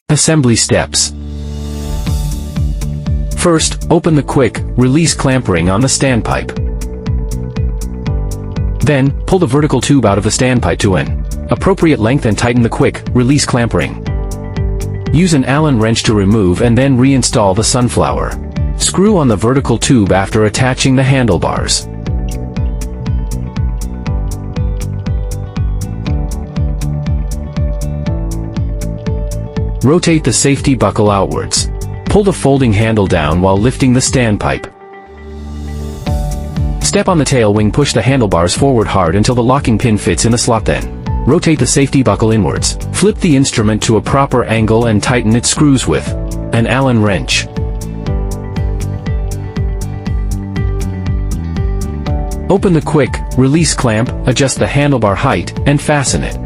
Assembly steps. First, open the quick release clamp ring on the standpipe. Then, pull the vertical tube out of the standpipe to an appropriate length and tighten the quick release clamp ring. Use an Allen wrench to remove and then reinstall the sunflower. Screw on the vertical tube after attaching the handlebars. Rotate the safety buckle outwards. Pull the folding handle down while lifting the standpipe. Step on the tail wing, push the handlebars forward hard until the locking pin fits in the slot, then rotate the safety buckle inwards. Flip the instrument to a proper angle and tighten its screws with an Allen wrench. Open the quick release clamp, adjust the handlebar height, and fasten it.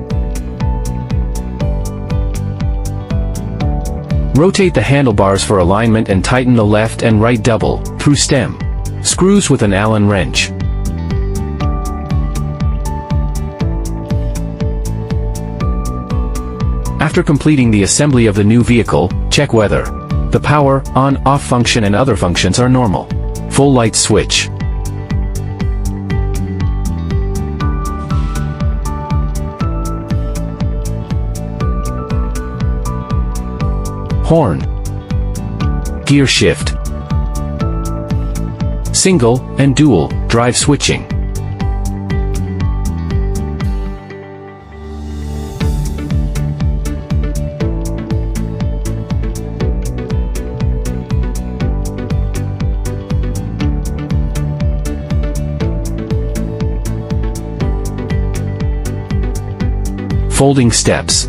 Rotate the handlebars for alignment and tighten the left and right double through stem screws with an Allen wrench. After completing the assembly of the new vehicle, check whether the power, on-off function and other functions are normal. Full light switch. Horn. Gear shift. Single and dual drive switching. Folding steps.